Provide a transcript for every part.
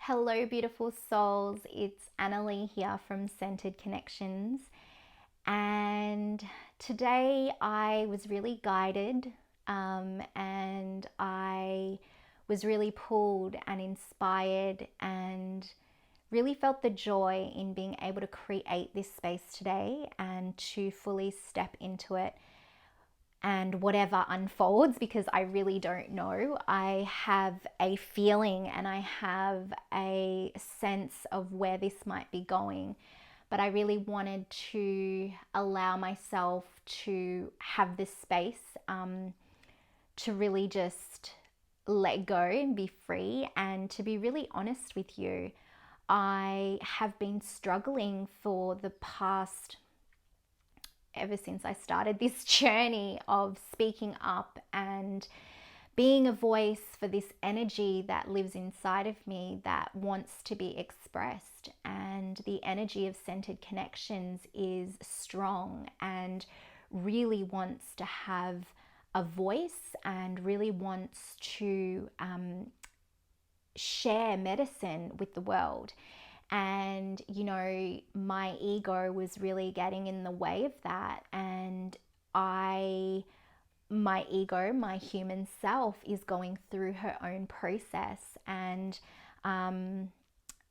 Hello, beautiful souls. It's Annalie here from Centered Connections. And today I was really guided and I was really pulled and inspired and really felt the joy in being able to create this space today and to fully step into it and whatever unfolds, because I really don't know. I have a feeling and I have a sense of where this might be going, but I really wanted to allow myself to have this space to really just let go and be free. And to be really honest with you, I have been struggling for the past ever since I started this journey of speaking up and being a voice for this energy that lives inside of me that wants to be expressed. And the energy of Centered Connections is strong and really wants to have a voice and really wants to share medicine with the world. And, you know, my ego was really getting in the way of that. And my ego, my human self, is going through her own process. And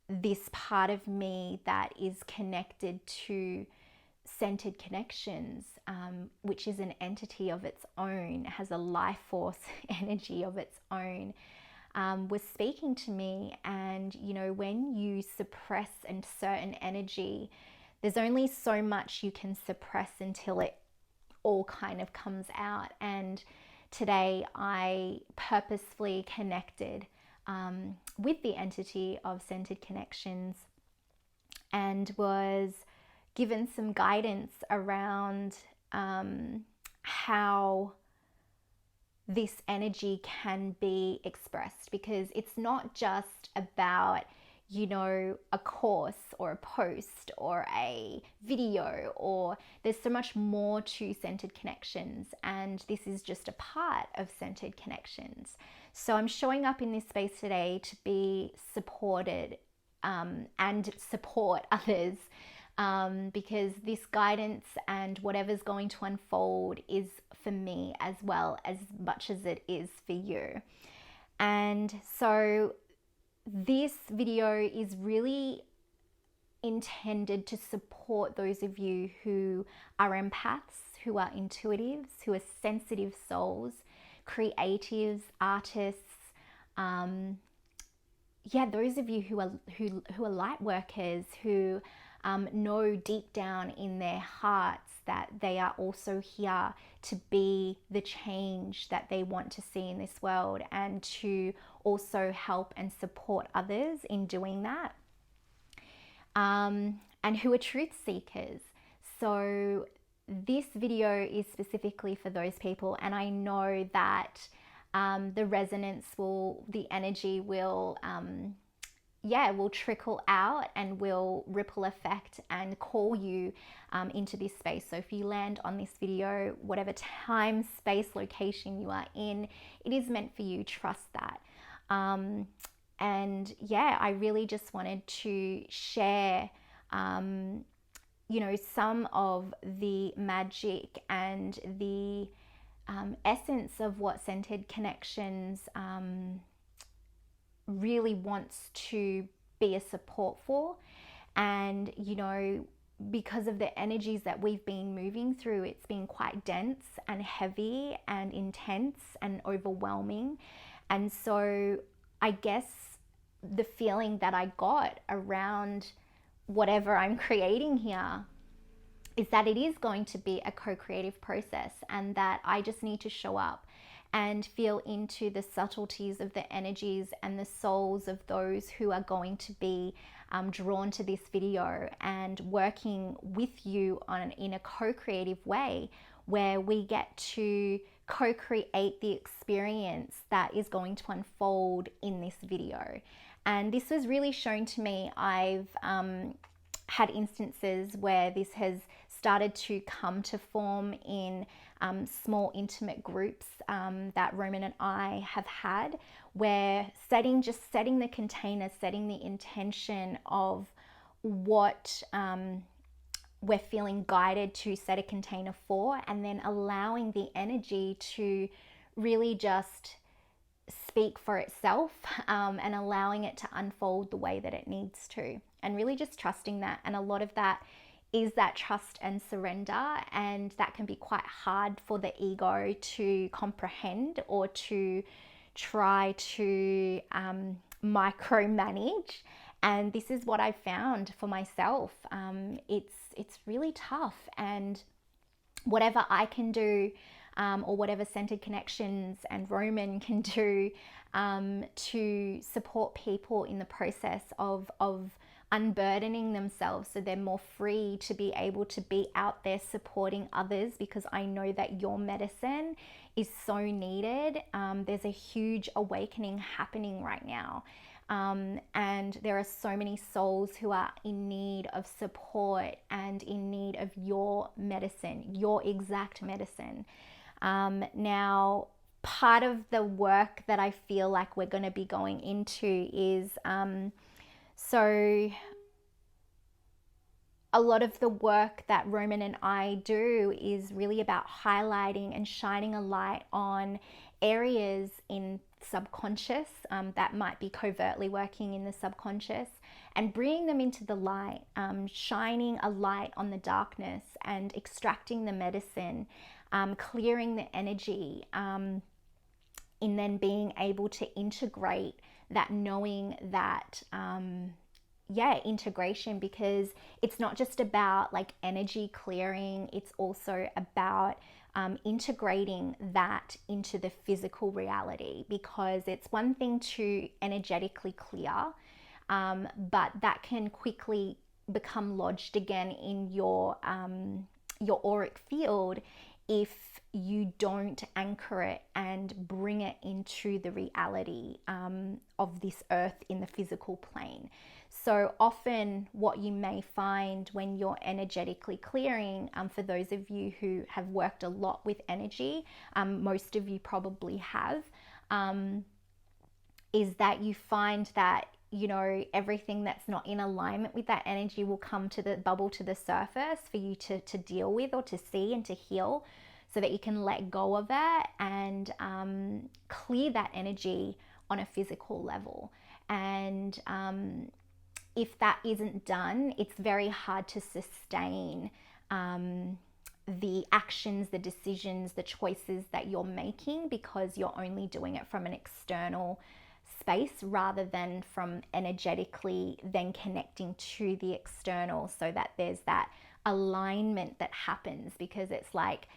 this part of me that is connected to Centered Connections, which is an entity of its own, has a life force energy of its own, was speaking to me. And you know, when you suppress a certain energy, there's only so much you can suppress until it all kind of comes out. And today I purposefully connected with the entity of Centered Connections and was given some guidance around how this energy can be expressed, because it's not just about, you know, a course or a post or a video, or there's so much more to Centered Connections, and this is just a part of Centered Connections. So I'm showing up in this space today to be supported and support others, because this guidance and whatever's going to unfold is for me as well as much as it is for you. And so this video is really intended to support those of you who are empaths, who are intuitives, who are sensitive souls, creatives, artists, those of you who are light workers, who know deep down in their hearts that they are also here to be the change that they want to see in this world, and to also help and support others in doing that, and who are truth seekers. So this video is specifically for those people, and I know that the resonance the energy will trickle out and will ripple effect and call you into this space. So if you land on this video, whatever time, space, location you are in, it is meant for you. Trust that. I really just wanted to share some of the magic and the essence of what Centered Connections really wants to be a support for. And you know, because of the energies that we've been moving through, it's been quite dense and heavy and intense and overwhelming. And so I guess the feeling that I got around whatever I'm creating here is that it is going to be a co-creative process, and that I just need to show up and feel into the subtleties of the energies and the souls of those who are going to be drawn to this video, and working with you in a co-creative way where we get to co-create the experience that is going to unfold in this video. And this was really shown to me. I've had instances where this has started to come to form in small intimate groups that Roman and I have had, where setting the container, setting the intention of what we're feeling guided to set a container for, and then allowing the energy to really just speak for itself, and allowing it to unfold the way that it needs to, and really just trusting that. And a lot of that is that trust and surrender, and that can be quite hard for the ego to comprehend or to try to micromanage. And this is what I found for myself. It's really tough, and whatever I can do, or whatever Centered Connections and Roman can do to support people in the process of unburdening themselves, so they're more free to be able to be out there supporting others, because I know that your medicine is so needed. There's a huge awakening happening right now. And there are so many souls who are in need of support and in need of your medicine, your exact medicine. Now, part of the work that I feel like we're going to be going into is so a lot of the work that Roman and I do is really about highlighting and shining a light on areas in subconscious that might be covertly working in the subconscious, and bringing them into the light, shining a light on the darkness and extracting the medicine, clearing the energy, and then being able to integrate that, knowing that integration, because it's not just about like energy clearing, it's also about integrating that into the physical reality, because it's one thing to energetically clear, but that can quickly become lodged again in your auric field if you don't anchor it and bring it into the reality of this earth in the physical plane. So often what you may find when you're energetically clearing, for those of you who have worked a lot with energy, most of you probably have, is that you find that, you know, everything that's not in alignment with that energy will come to the bubble to the surface for you to deal with, or to see and to heal, so that you can let go of it and clear that energy on a physical level. And if that isn't done, it's very hard to sustain the actions, the decisions, the choices that you're making, because you're only doing it from an external space rather than from energetically then connecting to the external, so that there's that alignment that happens. Because it's like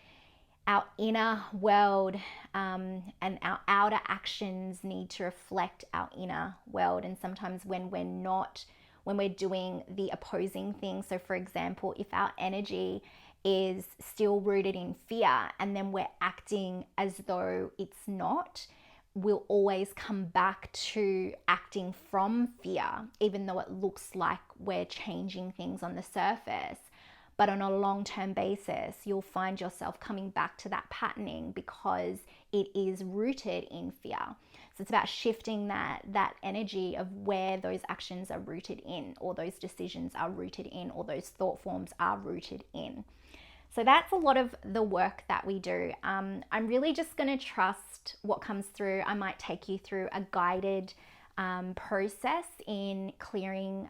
our inner world and our outer actions need to reflect our inner world. And sometimes when we're doing the opposing thing, so for example, if our energy is still rooted in fear and then we're acting as though it's not, we'll always come back to acting from fear, even though it looks like we're changing things on the surface. But on a long-term basis, you'll find yourself coming back to that patterning because it is rooted in fear. So it's about shifting that energy of where those actions are rooted in, or those decisions are rooted in, or those thought forms are rooted in. So that's a lot of the work that we do. I'm really just going to trust what comes through. I might take you through a guided process in clearing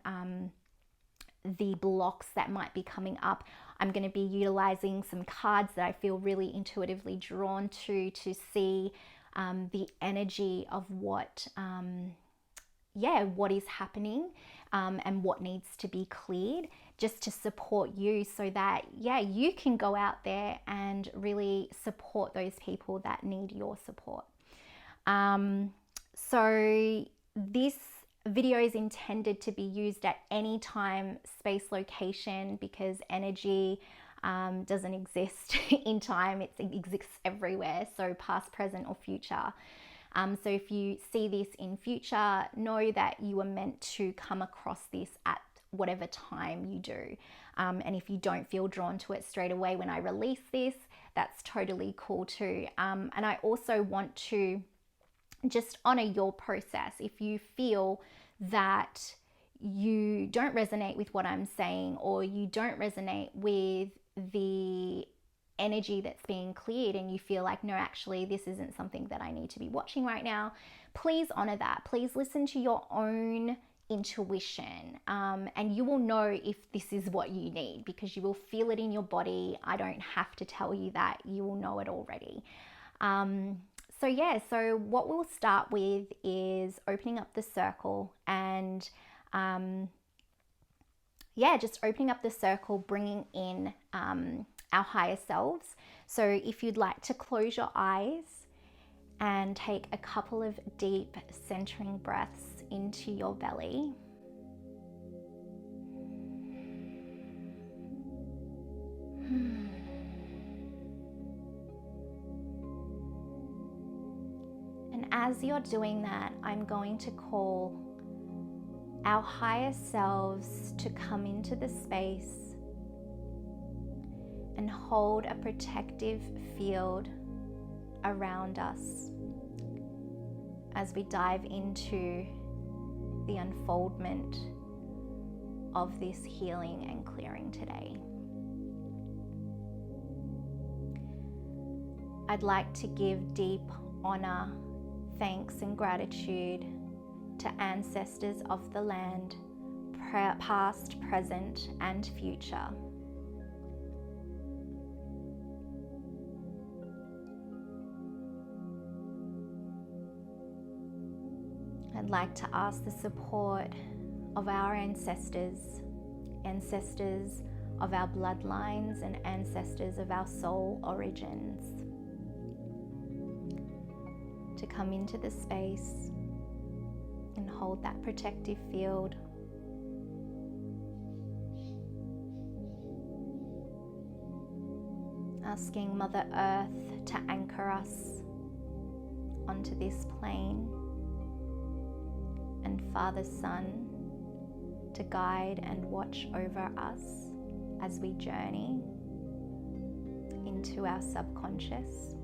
the blocks that might be coming up. I'm going to be utilizing some cards that I feel really intuitively drawn to see the energy of what is happening and what needs to be cleared, just to support you, so that you can go out there and really support those people that need your support. So this video is intended to be used at any time, space, location, because energy doesn't exist in time. It exists everywhere, so past, present, or future. So if you see this in future, know that you are meant to come across this at whatever time you do. And if you don't feel drawn to it straight away when I release this, that's totally cool too. And I also want to just honor your process. If you feel that you don't resonate with what I'm saying, or you don't resonate with the energy that's being cleared, and you feel like, no, actually, this isn't something that I need to be watching right now, please honor that. Please listen to your own intuition, and you will know if this is what you need, because you will feel it in your body. I don't have to tell you that, you will know it already. So what we'll start with is opening up the circle, and just opening up the circle, bringing in our higher selves. So if you'd like to close your eyes and take a couple of deep centering breaths into your belly. And as you're doing that, I'm going to call our higher selves to come into the space and hold a protective field around us as we dive into the unfoldment of this healing and clearing today. I'd like to give deep honor, thanks, and gratitude to ancestors of the land, past, present, and future. I'd like to ask the support of our ancestors of our bloodlines, and ancestors of our soul origins, to come into the space and hold that protective field. Asking Mother Earth to anchor us onto this plane, and Father Sun to guide and watch over us as we journey into our subconscious.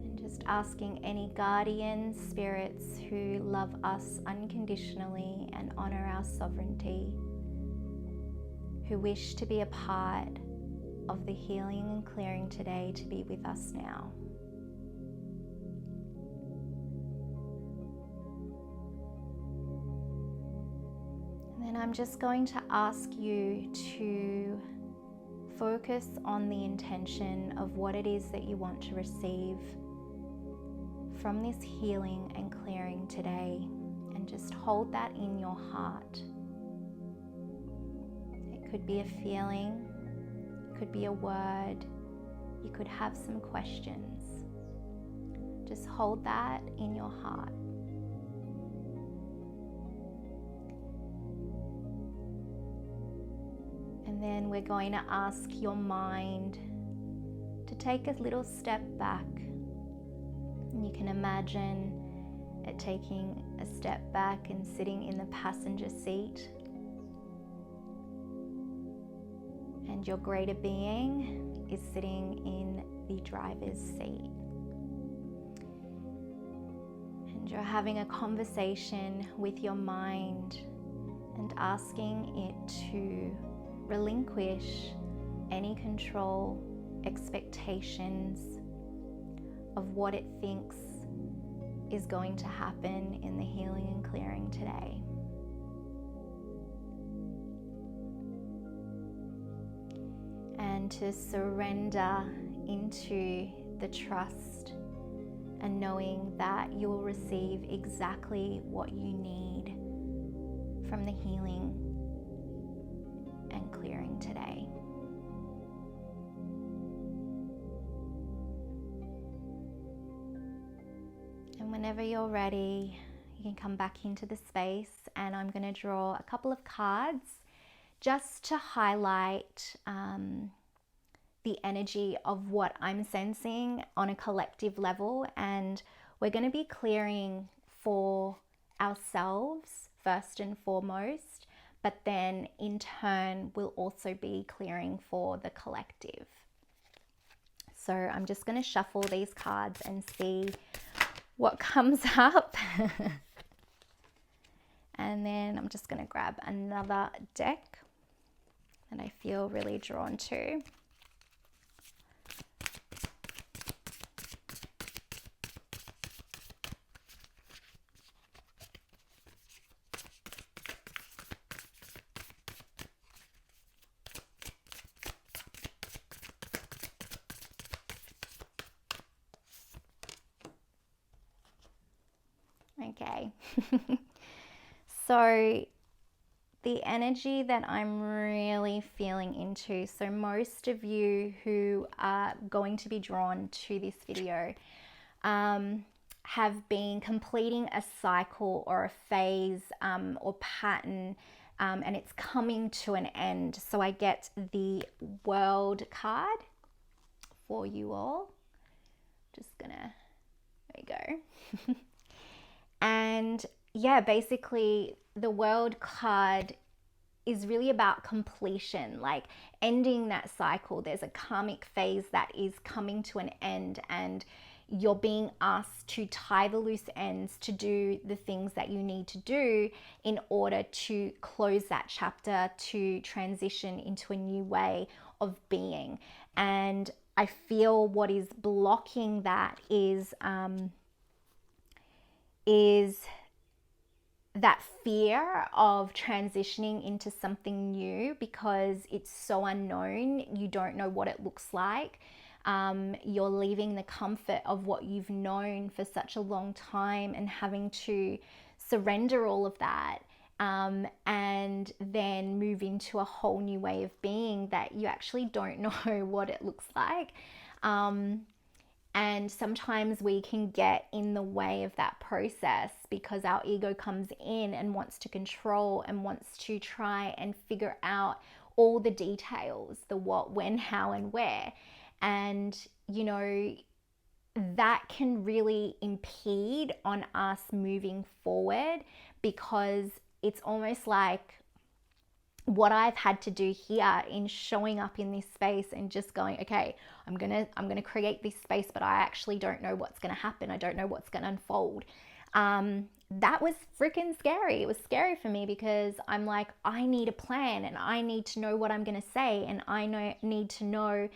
And just asking any guardian spirits who love us unconditionally and honor our sovereignty, who wish to be a part of the healing and clearing today, to be with us now. And then I'm just going to ask you to focus on the intention of what it is that you want to receive from this healing and clearing today, and just hold that in your heart. It could be a feeling, could be a word, you could have some questions. Just hold that in your heart. And then we're going to ask your mind to take a little step back. And you can imagine it taking a step back and sitting in the passenger seat. And your greater being is sitting in the driver's seat. And you're having a conversation with your mind and asking it to relinquish any control, expectations of what it thinks is going to happen in the healing and clearing today. And to surrender into the trust and knowing that you will receive exactly what you need from the healing and clearing today. And whenever you're ready, you can come back into the space, and I'm going to draw a couple of cards just to highlight the energy of what I'm sensing on a collective level. And we're going to be clearing for ourselves first and foremost, but then in turn will also be clearing for the collective. So I'm just going to shuffle these cards and see what comes up. And then I'm just going to grab another deck that I feel really drawn to. Okay. So the energy that I'm really feeling into, so most of you who are going to be drawn to this video have been completing a cycle or a phase or pattern, and it's coming to an end. So I get the World card for you all. Just gonna, there we go. And yeah, basically the World card is really about completion, like ending that cycle. There's a karmic phase that is coming to an end, and you're being asked to tie the loose ends, to do the things that you need to do in order to close that chapter, to transition into a new way of being. And I feel what is blocking that is that fear of transitioning into something new, because it's so unknown. You don't know what it looks like. You're leaving the comfort of what you've known for such a long time and having to surrender all of that, and then move into a whole new way of being that you actually don't know what it looks like. And sometimes we can get in the way of that process because our ego comes in and wants to control and wants to try and figure out all the details, the what, when, how, and where. And, you know, that can really impede on us moving forward, because it's almost like what I've had to do here in showing up in this space and just going, okay, I'm gonna create this space, but I actually don't know what's gonna happen. I don't know what's gonna unfold. That was freaking scary. It was scary for me because I'm like, I need a plan, and I need to know what I'm gonna say, and I need to know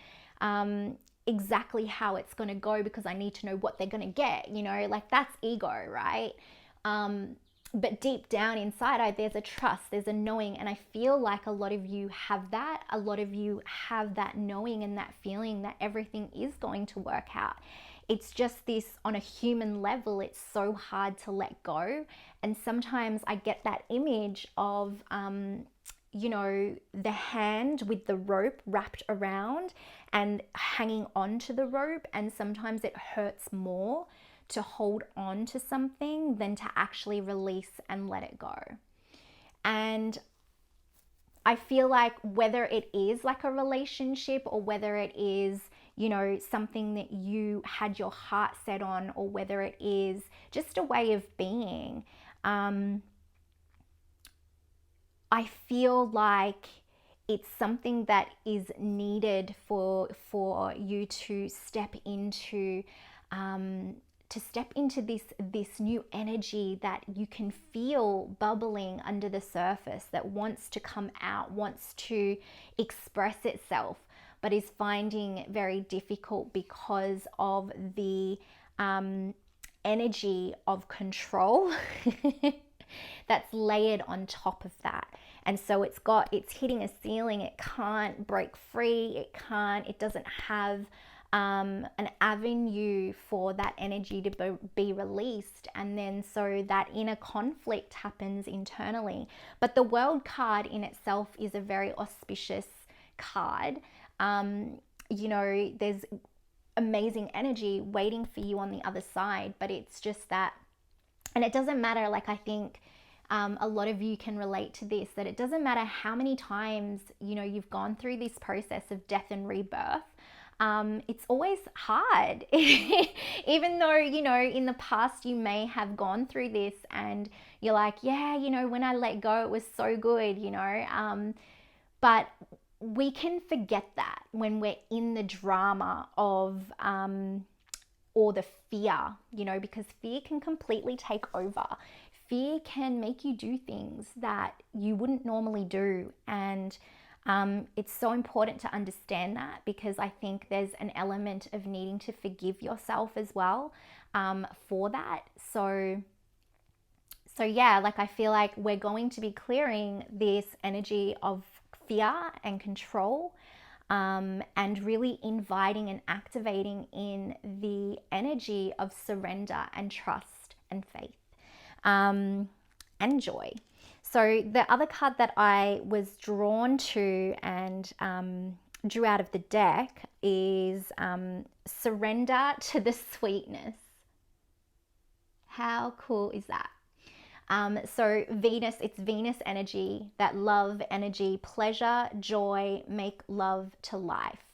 exactly how it's gonna go, because I need to know what they're gonna get. You know, like that's ego, right? But deep down inside, there's a trust, there's a knowing, and I feel like a lot of you have that. A lot of you have that knowing and that feeling that everything is going to work out. It's just this, on a human level, it's so hard to let go. And sometimes I get that image of, you know, the hand with the rope wrapped around and hanging on to the rope, and sometimes it hurts more to hold on to something than to actually release and let it go. And I feel like whether it is like a relationship, or whether it is, you know, something that you had your heart set on, or whether it is just a way of being, I feel like it's something that is needed for you to step into this new energy that you can feel bubbling under the surface, that wants to come out, wants to express itself, but is finding it very difficult because of the energy of control that's layered on top of that. And so it's hitting a ceiling. It can't break free. It doesn't have an avenue for that energy to be released. And then so that inner conflict happens internally. But the World card in itself is a very auspicious card. You know, there's amazing energy waiting for you on the other side, but it's just that, and it doesn't matter, like I think a lot of you can relate to this, that it doesn't matter how many times, you know, you've gone through this process of death and rebirth. it's always hard. Even though, in the past you may have gone through this and you're like, yeah, when I let go, it was so good, but we can forget that when we're in the drama of, or the fear, because fear can completely take over. Fear can make you do things that you wouldn't normally do. And it's so important to understand that, because I think there's an element of needing to forgive yourself as well, for that. So yeah, like I feel like we're going to be clearing this energy of fear and control, and really inviting and activating in the energy of surrender and trust and faith, and joy. So the other card that I was drawn to and drew out of the deck is surrender to the sweetness. How cool is that? So Venus, it's Venus energy, that love energy, pleasure, joy, make love to life.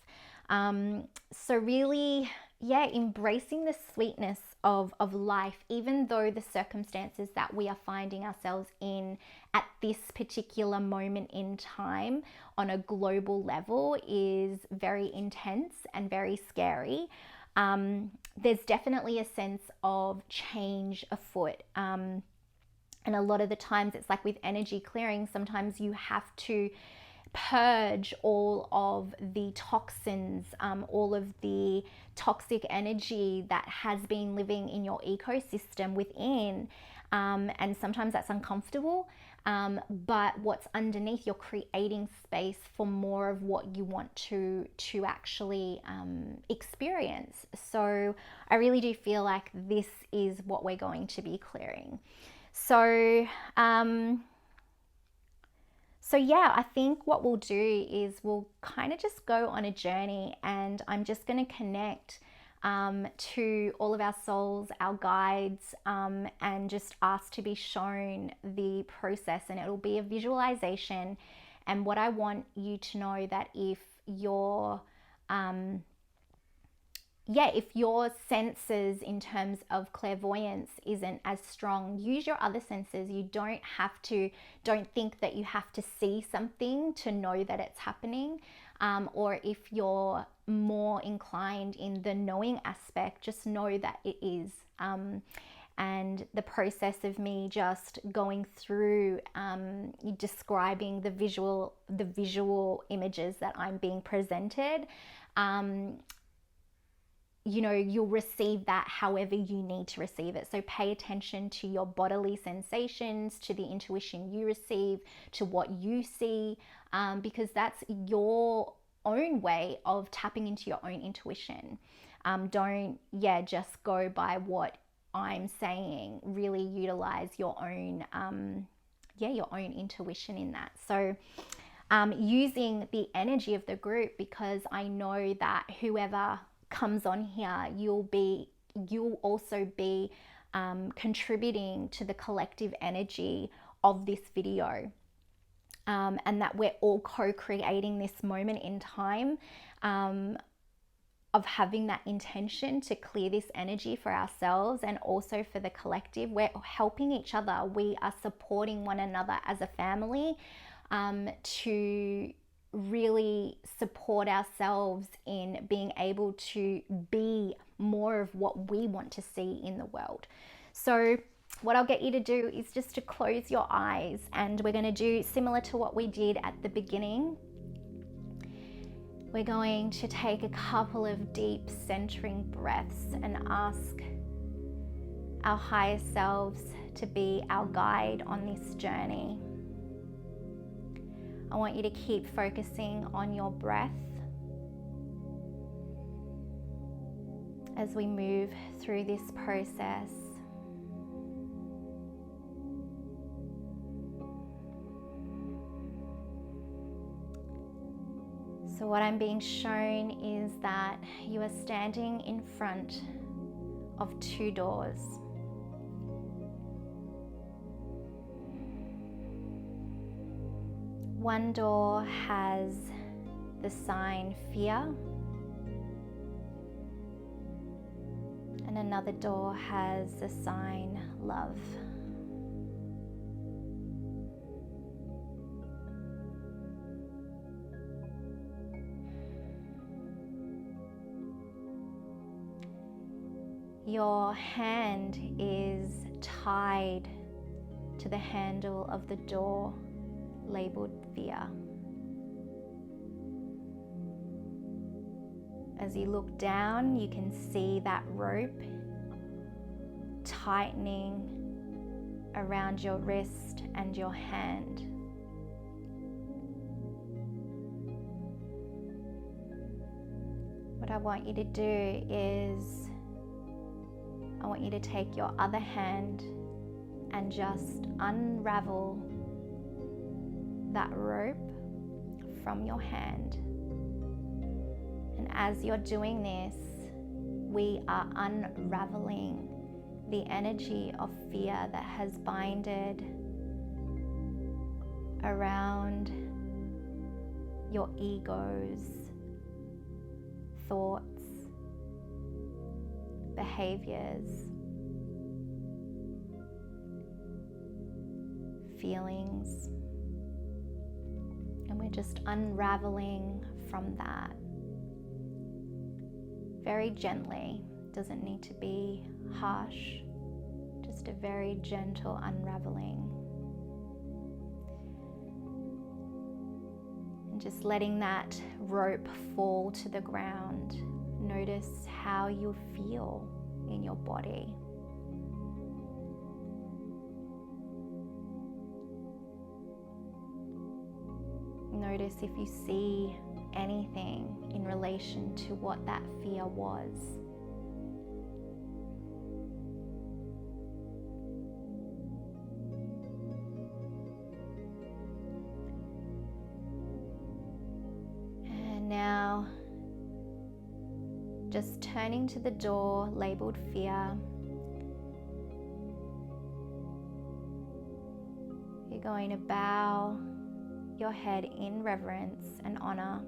So really, yeah, embracing the sweetness of life, even though the circumstances that we are finding ourselves in at this particular moment in time on a global level is very intense and very scary. There's definitely a sense of change afoot. And a lot of the times it's like with energy clearing, sometimes you have to purge all of the toxins, all of the toxic energy that has been living in your ecosystem within. And sometimes that's uncomfortable. But what's underneath, you're creating space for more of what you want to actually experience. So I really do feel like this is what we're going to be clearing. So yeah, I think what we'll do is we'll kind of just go on a journey, and I'm just going to connect to all of our souls, our guides, and just ask to be shown the process. And it'll be a visualization. And what I want you to know, that if you're if your senses in terms of clairvoyance isn't as strong, use your other senses. You don't think that you have to see something to know that it's happening. Or if you're more inclined in the knowing aspect, just know that it is. And the process of me just going through describing the visual images that I'm being presented, you'll receive that however you need to receive it. So pay attention to your bodily sensations, to the intuition you receive, to what you see, because that's your own way of tapping into your own intuition. Don't just go by what I'm saying. Really utilize your own your own intuition in that. So using the energy of the group, because I know that whoever comes on here, you'll also be contributing to the collective energy of this video, and that we're all co-creating this moment in time, of having that intention to clear this energy for ourselves and also for the collective. We're helping each other. We are supporting one another as a family, to really support ourselves in being able to be more of what we want to see in the world. So what I'll get you to do is just to close your eyes, and we're going to do similar to what we did at the beginning. We're going to take a couple of deep centering breaths and ask our higher selves to be our guide on this journey. I want you to keep focusing on your breath as we move through this process. So what I'm being shown is that you are standing in front of two doors. One door has the sign fear, And another door has the sign love. Your hand is tied to the handle of the door labeled fear. As you look down, you can see that rope tightening around your wrist and your hand. What I want you to do is I want you to take your other hand and just unravel that rope from your hand. And as you're doing this, we are unraveling the energy of fear that has binded around your ego's thoughts, behaviors, feelings, and we're just unraveling from that very gently. Doesn't need to be harsh, just a very gentle unraveling. And just letting that rope fall to the ground. Notice how you feel in your body. Notice if you see anything in relation to what that fear was. And now, just turning to the door labeled fear, you're going to bow your head in reverence and honor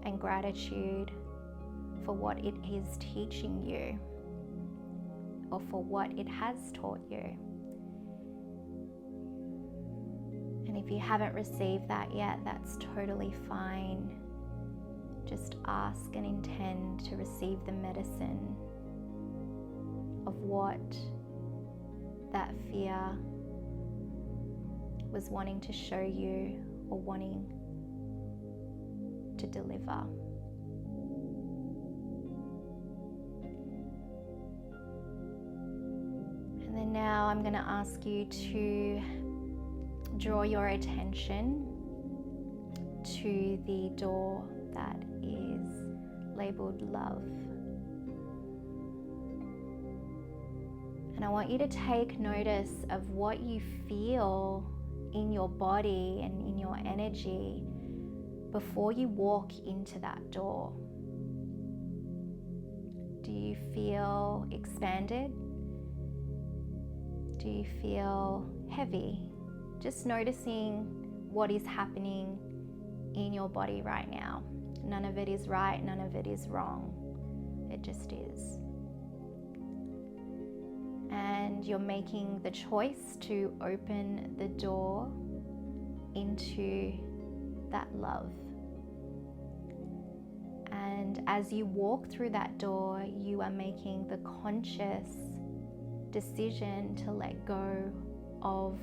and gratitude for what it is teaching you or for what it has taught you. And if you haven't received that yet, that's totally fine. Just ask and intend to receive the medicine of what that fear was wanting to show you or wanting to deliver. And then now I'm going to ask you to draw your attention to the door that is labeled love. And I want you to take notice of what you feel in your body and in your energy before you walk into that door. Do you feel expanded? Do you feel heavy? Just noticing what is happening in your body right now. None of it is right, none of it is wrong. It just is. And you're making the choice to open the door into that love. And as you walk through that door, you are making the conscious decision to let go of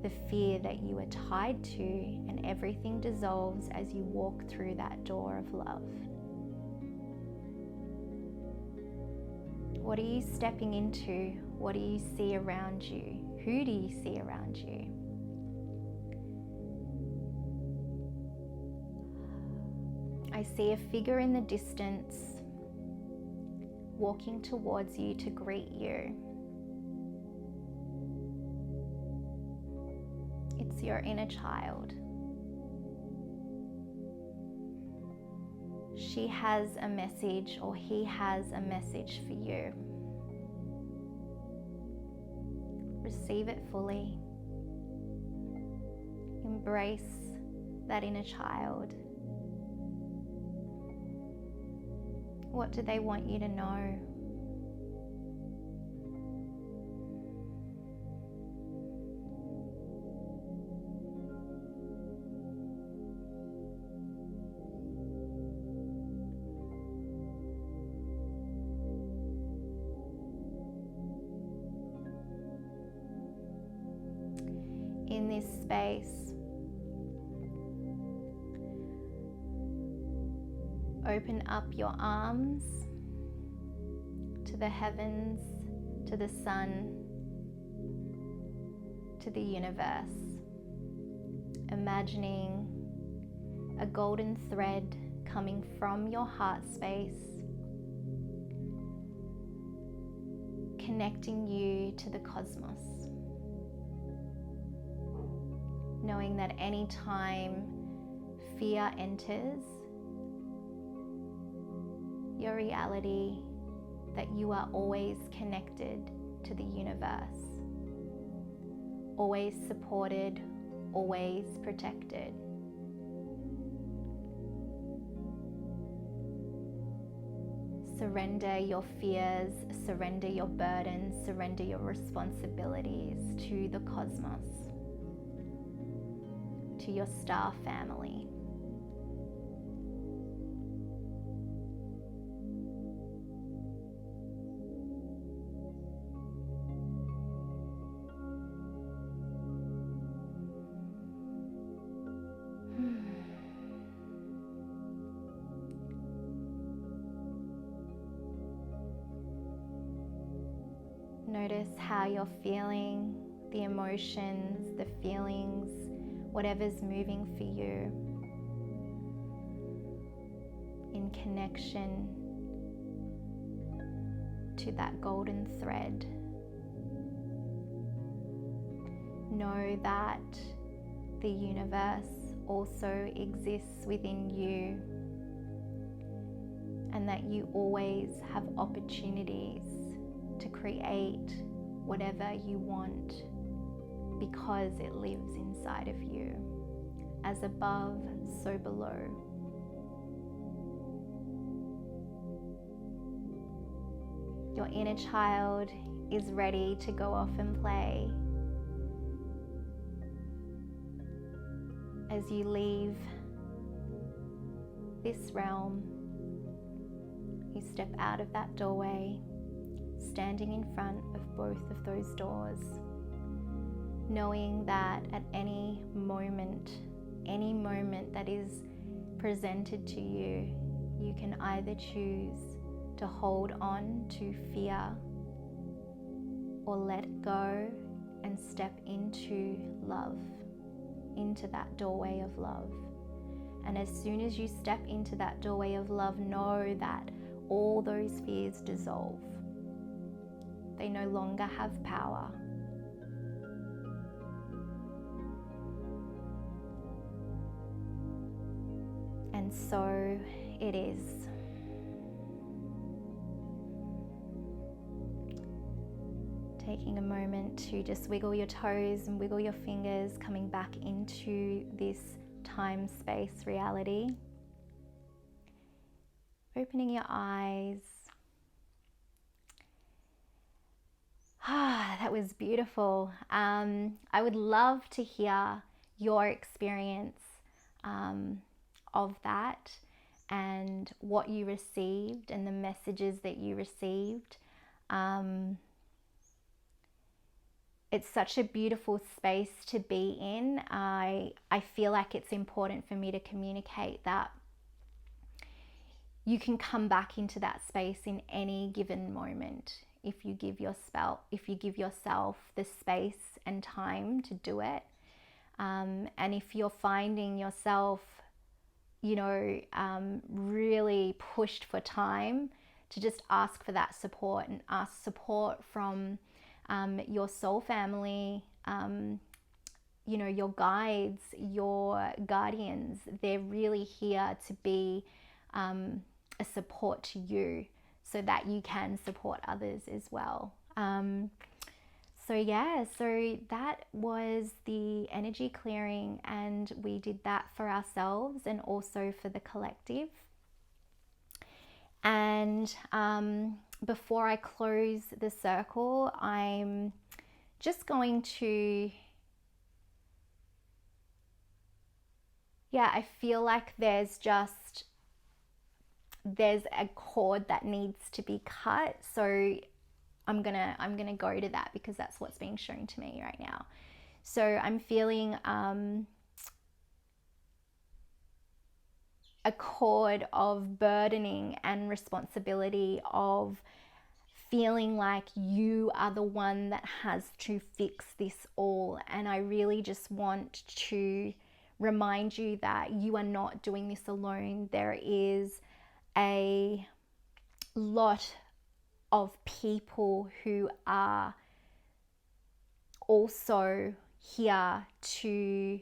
the fear that you are tied to, and everything dissolves as you walk through that door of love. What are you stepping into? What do you see around you? Who do you see around you? I see a figure in the distance walking towards you to greet you. It's your inner child. She has a message, or he has a message for you. Receive it fully. Embrace that inner child. What do they want you to know? this space. Open up your arms to the heavens, to the sun, to the universe. Imagining a golden thread coming from your heart space, connecting you to the cosmos. Knowing that any time fear enters your reality, that you are always connected to the universe, always supported, always protected. Surrender your fears, surrender your burdens, surrender your responsibilities to the cosmos, to your star family. Notice how you're feeling, the emotions, the feelings, whatever's moving for you, in connection to that golden thread. Know that the universe also exists within you, and that you always have opportunities to create whatever you want because it lives inside of you. As above, so below. Your inner child is ready to go off and play. As you leave this realm, you step out of that doorway, standing in front of both of those doors, knowing that at any moment that is presented to you, you can either choose to hold on to fear or let go and step into love, into that doorway of love. And as soon as you step into that doorway of love, know that all those fears dissolve. They no longer have power. And so it is. Taking a moment to just wiggle your toes and wiggle your fingers, coming back into this time-space reality. Opening your eyes. That was beautiful. I would love to hear your experience of that and what you received and the messages that you received. It's such a beautiful space to be in. I feel like it's important for me to communicate that you can come back into that space in any given moment if you give yourself the space and time to do it. And if you're finding yourself, really pushed for time, to just ask for that support and ask support from your soul family, your guides, your guardians. They're really here to be a support to you so that you can support others as well. So that was the energy clearing, and we did that for ourselves and also for the collective. And before I close the circle, I'm just going to, I feel like there's a cord that needs to be cut. So I'm gonna go to that because that's what's being shown to me right now. So I'm feeling a cord of burdening and responsibility, of feeling like you are the one that has to fix this all. And I really just want to remind you that you are not doing this alone. There is a lot of people who are also here to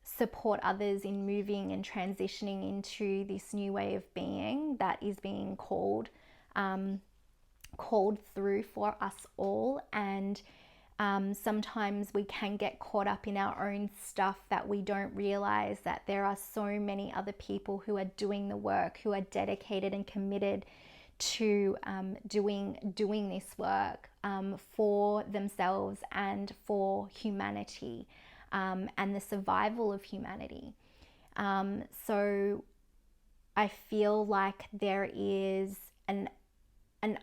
support others in moving and transitioning into this new way of being that is being called through for us all. And sometimes we can get caught up in our own stuff that we don't realize that there are so many other people who are doing the work, who are dedicated and committed to doing this work for themselves and for humanity, and the survival of humanity. So I feel like there is an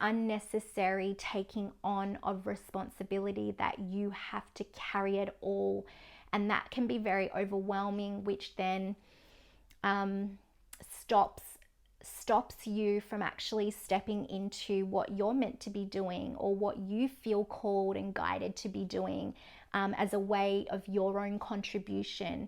unnecessary taking on of responsibility, that you have to carry it all, and that can be very overwhelming, which then stops you from actually stepping into what you're meant to be doing, or what you feel called and guided to be doing, as a way of your own contribution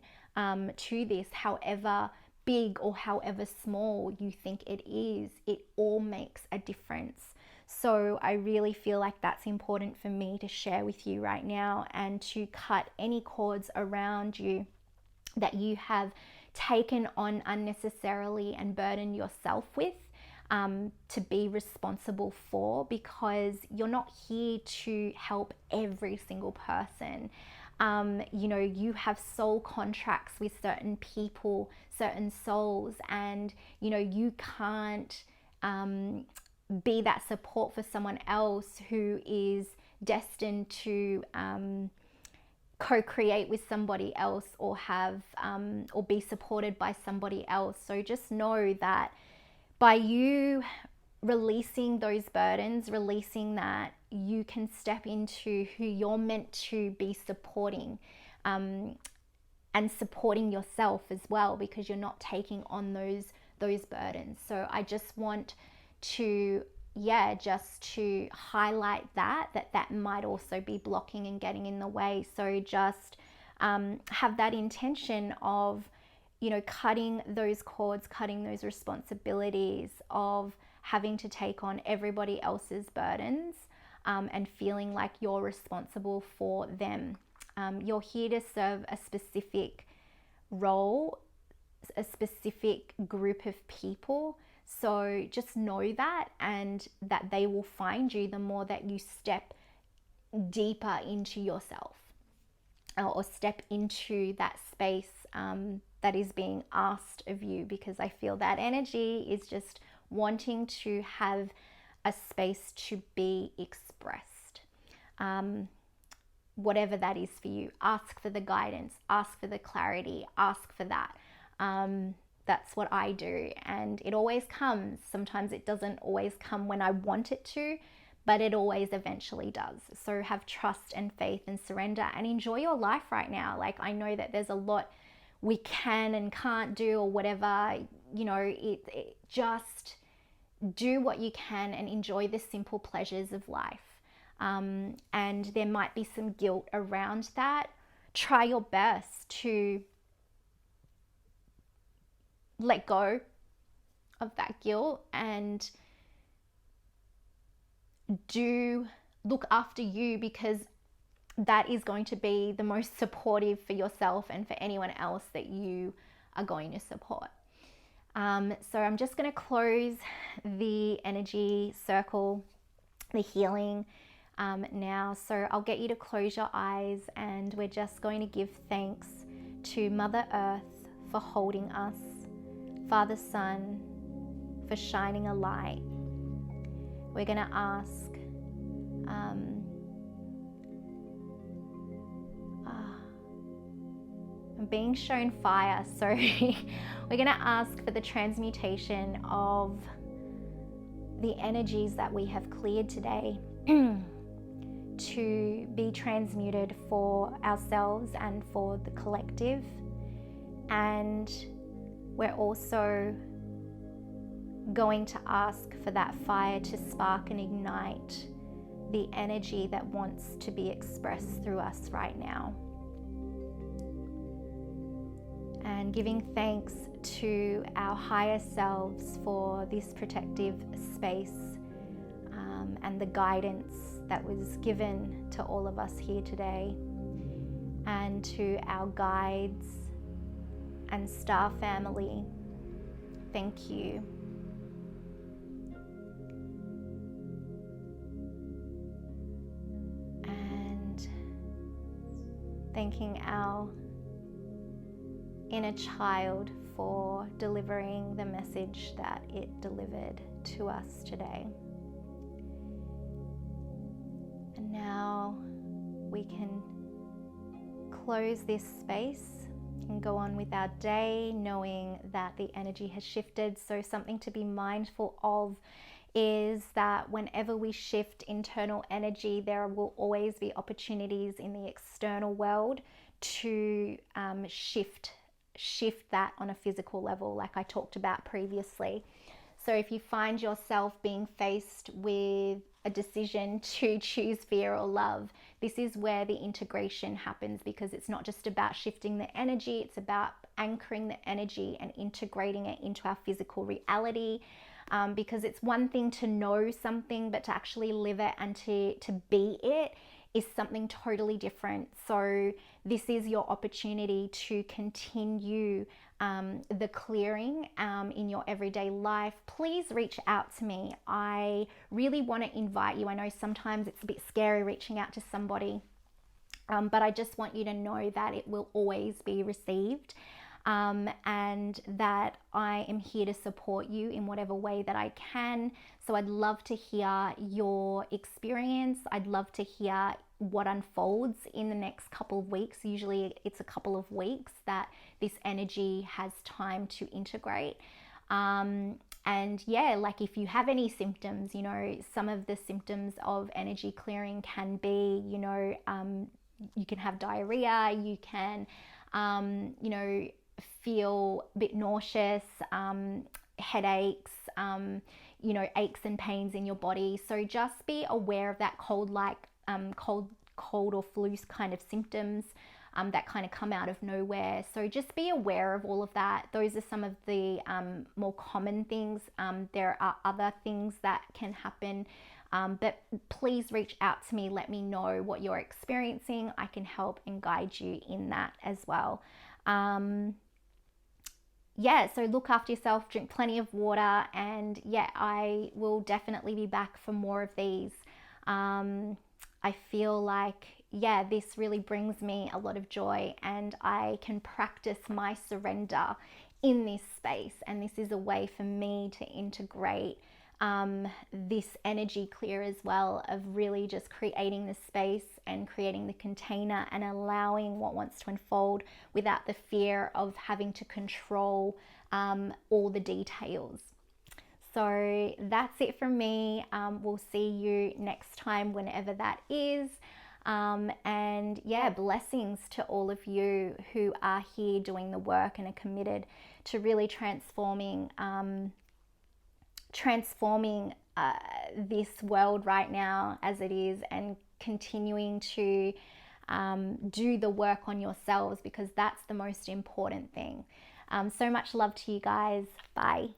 to this, however big or however small you think it is. It all makes a difference. So I really feel like that's important for me to share with you right now, and to cut any cords around you that you have taken on unnecessarily and burden yourself with, to be responsible for, because you're not here to help every single person. You have soul contracts with certain people, certain souls, and you can't be that support for someone else who is destined to co-create with somebody else, or have or be supported by somebody else. So just know that by you releasing those burdens, releasing that, you can step into who you're meant to be supporting, and supporting yourself as well, because you're not taking on those burdens. So I just want to just to highlight that might also be blocking and getting in the way. So just have that intention of cutting those cords, cutting those responsibilities of having to take on everybody else's burdens, and feeling like you're responsible for them. You're here to serve a specific role, a specific group of people. So just know that, and that they will find you the more that you step deeper into yourself, or step into that space that is being asked of you, because I feel that energy is just wanting to have a space to be expressed. Whatever that is for you, ask for the guidance, ask for the clarity, ask for that. That's what I do, and it always comes. Sometimes it doesn't always come when I want it to, but it always eventually does. So have trust and faith and surrender, and enjoy your life right now. Like, I know that there's a lot we can and can't do, or whatever, it just do what you can and enjoy the simple pleasures of life. And there might be some guilt around that. Try your best to let go of that guilt, and do look after you, because that is going to be the most supportive for yourself and for anyone else that you are going to support. So I'm just going to close the energy circle, the healing now. So I'll get you to close your eyes, and we're just going to give thanks to Mother Earth for holding us, Father Sun for shining a light. We're going to ask I'm being shown fire, so we're going to ask for the transmutation of the energies that we have cleared today to be transmuted for ourselves and for the collective. And we're also going to ask for that fire to spark and ignite the energy that wants to be expressed through us right now. And giving thanks to our higher selves for this protective space and the guidance that was given to all of us here today, and to our guides and star family. Thank you. And thanking our inner child for delivering the message that it delivered to us today. And now we can close this space and go on with our day, knowing that the energy has shifted. So something to be mindful of is that whenever we shift internal energy, there will always be opportunities in the external world to shift that on a physical level, like I talked about previously. So if you find yourself being faced with a decision to choose fear or love, this is where the integration happens, because it's not just about shifting the energy, it's about anchoring the energy and integrating it into our physical reality. Because it's one thing to know something, but to actually live it and to be it is something totally different. So this is your opportunity to continue the clearing in your everyday life. Please reach out to me. I really want to invite you. I know sometimes it's a bit scary reaching out to somebody, but I just want you to know that it will always be received. And that I am here to support you in whatever way that I can. So I'd love to hear your experience. I'd love to hear what unfolds in the next couple of weeks. Usually it's a couple of weeks that this energy has time to integrate. And yeah, like if you have any symptoms, you know, some of the symptoms of energy clearing can be, you know, you can have diarrhea, you can, you know, feel a bit nauseous, headaches, you know, aches and pains in your body. So just be aware of that cold or flu kind of symptoms that kind of come out of nowhere. So just be aware of all of that. Those are some of the more common things. There are other things that can happen. But please reach out to me. Let me know what you're experiencing. I can help and guide you in that as well. Yeah, so look after yourself, drink plenty of water, and yeah, I will definitely be back for more of these. I feel like, yeah, this really brings me a lot of joy, and I can practice my surrender in this space. And this is a way for me to integrate this energy clear as well, of really just creating the space and creating the container and allowing what wants to unfold without the fear of having to control all the details. So that's it from me. We'll see you next time, whenever that is. And yeah, blessings to all of you who are here doing the work and are committed to really transforming this world right now as it is, and continuing to do the work on yourselves, because that's the most important thing. So much love to you guys. Bye.